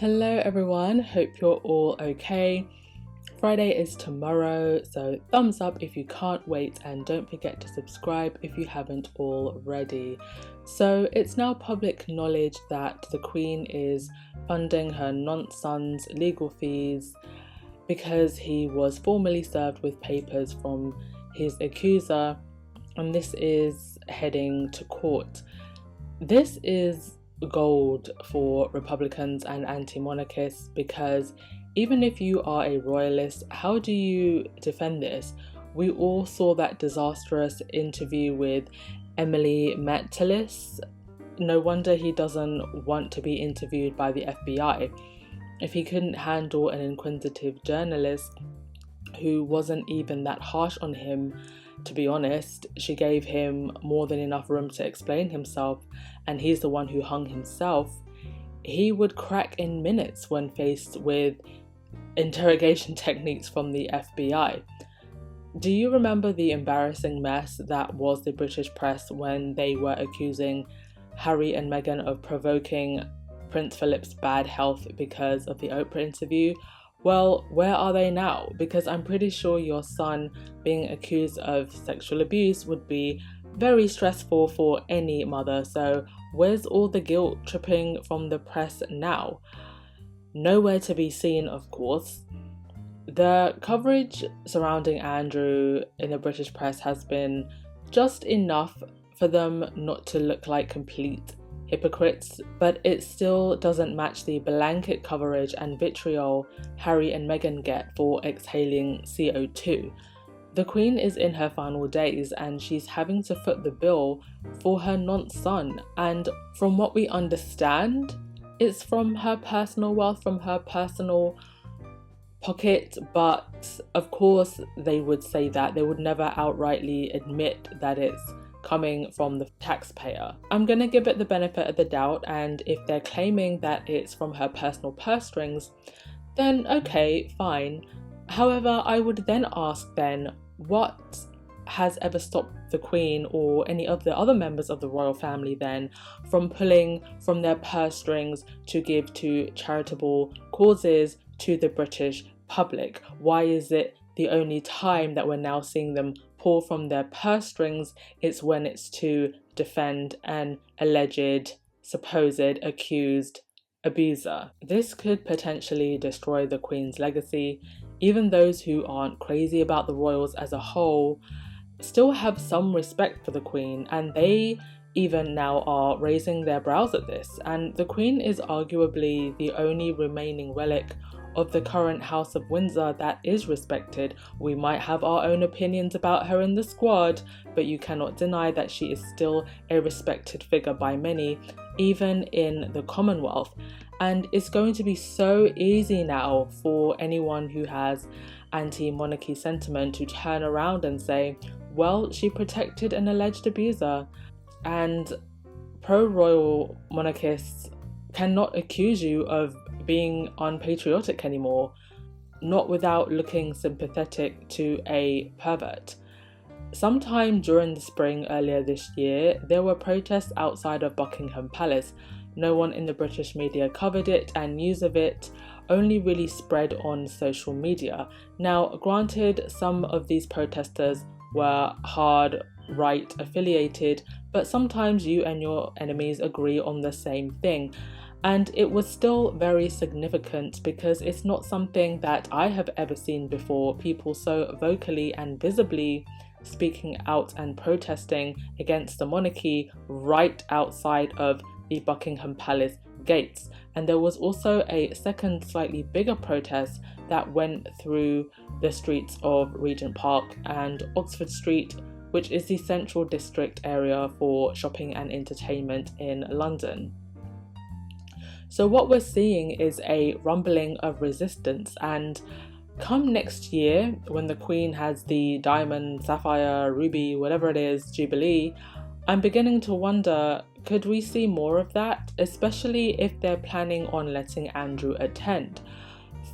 Hello everyone, hope you're all okay. Friday is tomorrow, so thumbs up if you can't wait, and don't forget to subscribe if you haven't already. So it's now public knowledge that the Queen is funding her nonce-son's legal fees because he was formally served with papers from his accuser, and this is heading to court. This is gold for Republicans and anti-monarchists, because even if you are a royalist, how do you defend this? We all saw that disastrous interview with Emily Mettelis. No wonder he doesn't want to be interviewed by the FBI. If he couldn't handle an inquisitive journalist who wasn't even that harsh on him, to be honest, she gave him more than enough room to explain himself, and he's the one who hung himself. He would crack in minutes when faced with interrogation techniques from the FBI. Do you remember the embarrassing mess that was the British press when they were accusing Harry and Meghan of provoking Prince Philip's bad health because of the Oprah interview? Well, where are they now? Because I'm pretty sure your son being accused of sexual abuse would be very stressful for any mother. So where's all the guilt tripping from the press now? Nowhere to be seen, of course. The coverage surrounding Andrew in the British press has been just enough for them not to look like complete hypocrites, but it still doesn't match the blanket coverage and vitriol Harry and Meghan get for exhaling CO2. The Queen is in her final days and she's having to foot the bill for her nonce-son, and from what we understand, it's from her personal wealth, from her personal pocket. But of course they would say that. They would never outrightly admit that it's coming from the taxpayer. I'm gonna give it the benefit of the doubt, and if they're claiming that it's from her personal purse strings, then okay, fine. However, I would then ask then, what has ever stopped the Queen or any of the other members of the royal family then from pulling from their purse strings to give to charitable causes to the British public? Why is it the only time that we're now seeing them pull from their purse strings is when it's to defend an alleged, supposed, accused abuser? This could potentially destroy the Queen's legacy. Even those who aren't crazy about the royals as a whole still have some respect for the Queen, and they even now are raising their brows at this. And the Queen is arguably the only remaining relic of the current House of Windsor that is respected. We might have our own opinions about her in the squad, but you cannot deny that she is still a respected figure by many, even in the Commonwealth. And it's going to be so easy now for anyone who has anti-monarchy sentiment to turn around and say, well, she protected an alleged abuser. And pro-royal monarchists cannot accuse you of being unpatriotic anymore, not without looking sympathetic to a pervert. Sometime during the spring earlier this year, there were protests outside of Buckingham Palace. No one in the British media covered it, and news of it only really spread on social media. Now, granted, some of these protesters were hard right affiliated, but sometimes you and your enemies agree on the same thing. And it was still very significant because it's not something that I have ever seen before, people so vocally and visibly speaking out and protesting against the monarchy right outside of the Buckingham Palace gates. And there was also a second slightly bigger protest that went through the streets of Regent Park and Oxford Street, which is the central district area for shopping and entertainment in London. So what we're seeing is a rumbling of resistance, and come next year, when the Queen has the Diamond, Sapphire, Ruby, whatever it is, Jubilee, I'm beginning to wonder, could we see more of that, especially if they're planning on letting Andrew attend?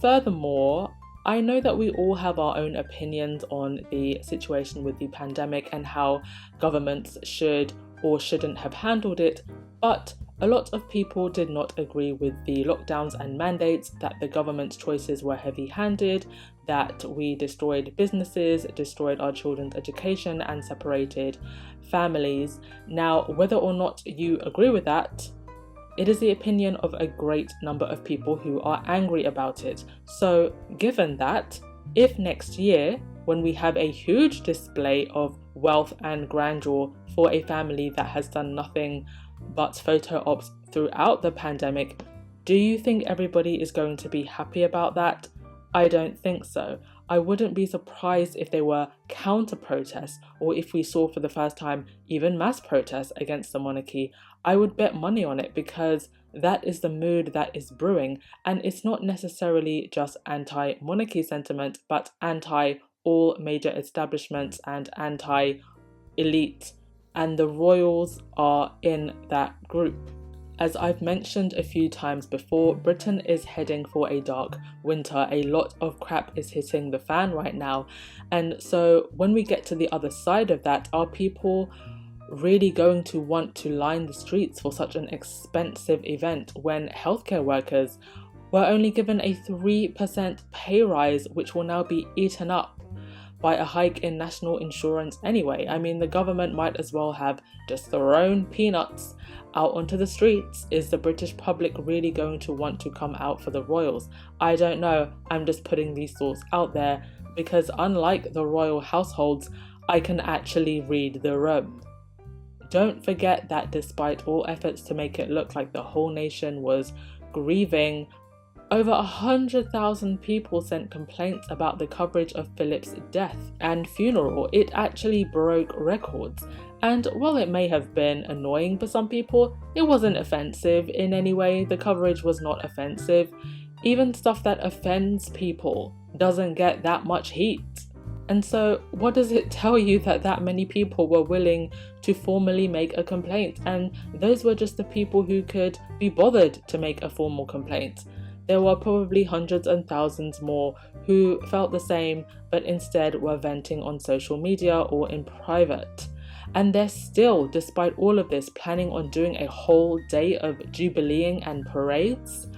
Furthermore, I know that we all have our own opinions on the situation with the pandemic and how governments should or shouldn't have handled it, but A lot of people did not agree with the lockdowns and mandates, that the government's choices were heavy-handed, that we destroyed businesses, destroyed our children's education, and separated families. Now, whether or not you agree with that, it is the opinion of a great number of people who are angry about it. So, given that, if next year, when we have a huge display of wealth and grandeur for a family that has done nothing but photo ops throughout the pandemic, do you think everybody is going to be happy about that? I don't think so. I wouldn't be surprised if they were counter protests, or if we saw for the first time even mass protests against the monarchy. I would bet money on it, because that is the mood that is brewing, and it's not necessarily just anti-monarchy sentiment, but anti-all major establishments and anti-elite, and the royals are in that group. As I've mentioned a few times before, Britain is heading for a dark winter. A lot of crap is hitting the fan right now. And so when we get to the other side of that, are people really going to want to line the streets for such an expensive event when healthcare workers were only given a 3% pay rise, which will now be eaten up by a hike in national insurance anyway? I mean, the government might as well have just thrown peanuts out onto the streets. Is the British public really going to want to come out for the royals? I don't know. I'm just putting these thoughts out there, because unlike the royal households, I can actually read the room. Don't forget that despite all efforts to make it look like the whole nation was grieving, over 100,000 people sent complaints about the coverage of Philip's death and funeral. It actually broke records. And while it may have been annoying for some people, it wasn't offensive in any way. The coverage was not offensive. Even stuff that offends people doesn't get that much heat. And so what does it tell you that many people were willing to formally make a complaint? And those were just the people who could be bothered to make a formal complaint. There were probably hundreds and thousands more who felt the same, but instead were venting on social media or in private. And they're still, despite all of this, planning on doing a whole day of jubileeing and parades.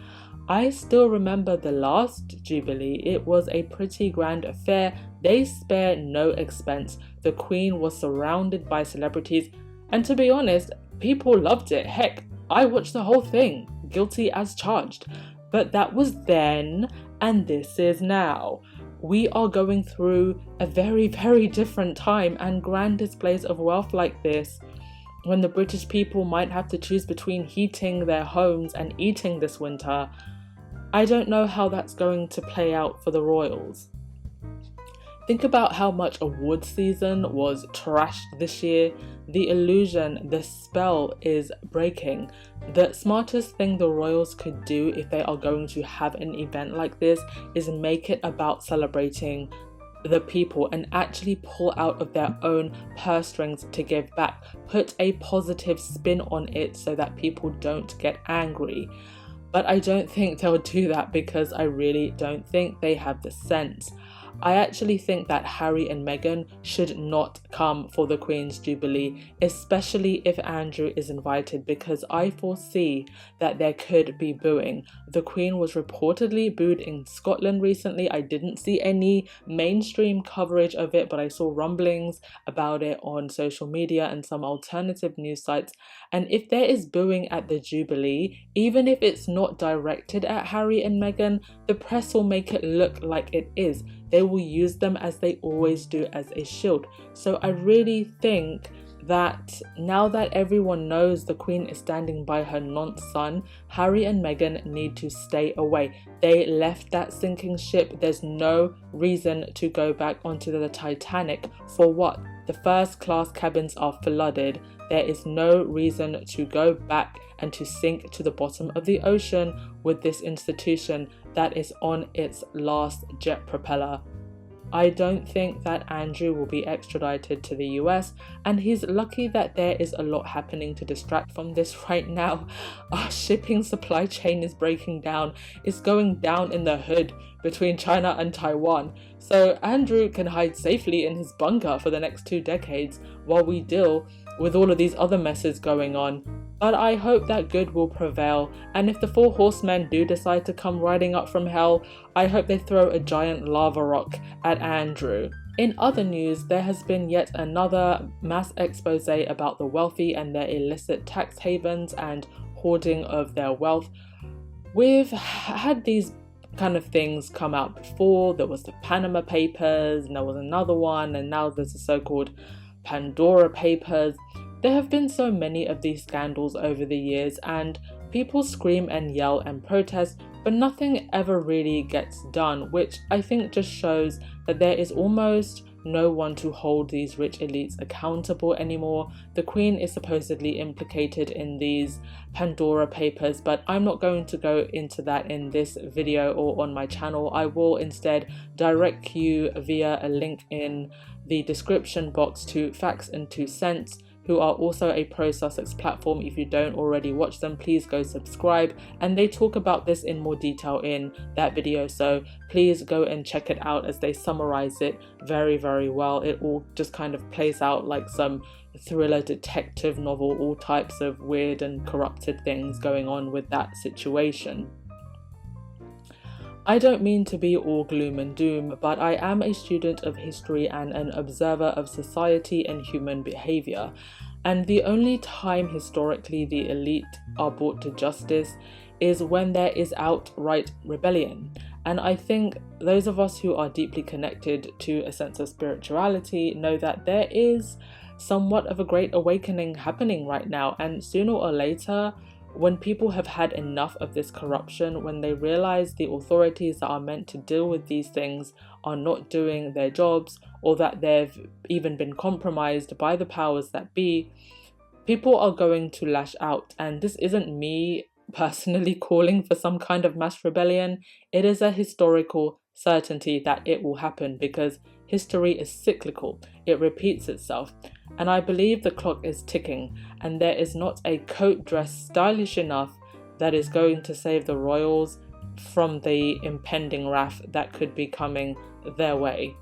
I still remember the last Jubilee. It was a pretty grand affair. They spare no expense. The Queen was surrounded by celebrities, and to be honest, people loved it. Heck, I watched the whole thing, guilty as charged. But that was then, and this is now. We are going through a very, very different time, and grand displays of wealth like this, when the British people might have to choose between heating their homes and eating this winter, I don't know how that's going to play out for the royals. Think about how much award season was trashed this year. The illusion, the spell is breaking. The smartest thing the royals could do if they are going to have an event like this is make it about celebrating the people and actually pull out of their own purse strings to give back. Put a positive spin on it so that people don't get angry. But I don't think they'll do that, because I really don't think they have the sense. I actually think that Harry and Meghan should not come for the Queen's Jubilee, especially if Andrew is invited, because I foresee that there could be booing. The Queen was reportedly booed in Scotland recently. I didn't see any mainstream coverage of it, but I saw rumblings about it on social media and some alternative news sites. And if there is booing at the Jubilee, even if it's not directed at Harry and Meghan, the press will make it look like it is. They will use them, as they always do, as a shield. So I really think that now that everyone knows the Queen is standing by her nonce son, Harry and Meghan need to stay away. They left that sinking ship. There's no reason to go back onto the Titanic. For what? The first class cabins are flooded. There is no reason to go back and to sink to the bottom of the ocean with this institution that is on its last jet propeller. I don't think that Andrew will be extradited to the US, and he's lucky that there is a lot happening to distract from this right now. Our shipping supply chain is breaking down. It's going down in the hood between China and Taiwan. So Andrew can hide safely in his bunker for the next 2 decades while we deal with all of these other messes going on. But I hope that good will prevail, and if the 4 horsemen do decide to come riding up from hell, I hope they throw a giant lava rock at Andrew. In other news, there has been yet another mass expose about the wealthy and their illicit tax havens and hoarding of their wealth. We've had these kind of things come out before. There was the Panama Papers, and there was another one, and now there's the so-called Pandora Papers. There have been so many of these scandals over the years, and people scream and yell and protest, but nothing ever really gets done, which I think just shows that there is almost no one to hold these rich elites accountable anymore. The Queen is supposedly implicated in these Pandora Papers, but I'm not going to go into that in this video or on my channel. I will instead direct you via a link in the description box to Facts and 2 Cents, who are also a pro-Sussex platform. If you don't already watch them, please go subscribe, and they talk about this in more detail in that video, so please go and check it out as they summarize it very, very well. It all just kind of plays out like some thriller detective novel, all types of weird and corrupted things going on with that situation. I don't mean to be all gloom and doom, but I am a student of history and an observer of society and human behaviour, and the only time historically the elite are brought to justice is when there is outright rebellion. And I think those of us who are deeply connected to a sense of spirituality know that there is somewhat of a great awakening happening right now, and sooner or later, when people have had enough of this corruption, when they realize the authorities that are meant to deal with these things are not doing their jobs, or that they've even been compromised by the powers that be, people are going to lash out. And this isn't me personally calling for some kind of mass rebellion. It is a historical certainty that it will happen, because history is cyclical. It repeats itself. And I believe the clock is ticking, and there is not a coat dress stylish enough that is going to save the royals from the impending wrath that could be coming their way.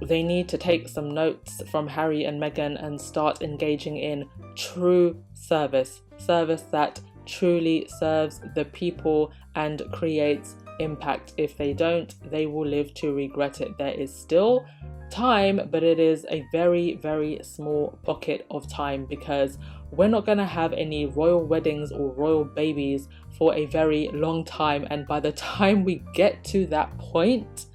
They need to take some notes from Harry and Meghan and start engaging in true service that truly serves the people and creates impact. If they don't, they will live to regret it. There is still time, but it is a very, very small pocket of time, because we're not going to have any royal weddings or royal babies for a very long time. And by the time we get to that point,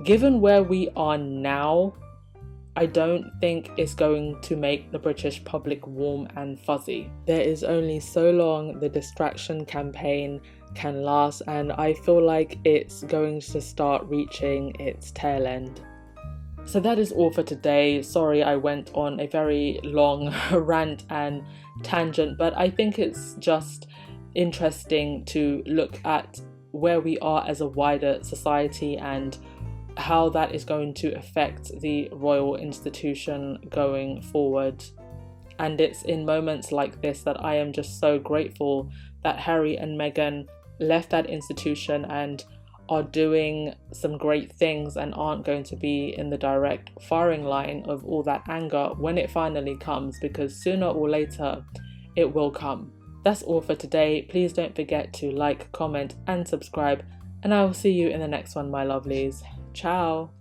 given where we are now, I don't think it's going to make the British public warm and fuzzy. There is only so long the distraction campaign can last, and I feel like it's going to start reaching its tail end. So that is all for today. Sorry I went on a very long rant and tangent, but I think it's just interesting to look at where we are as a wider society and how that is going to affect the royal institution going forward. And it's in moments like this that I am just so grateful that Harry and Meghan left that institution and are doing some great things and aren't going to be in the direct firing line of all that anger when it finally comes, because sooner or later it will come. That's all for today. Please don't forget to like, comment and subscribe, and I will see you in the next one, my lovelies. Ciao.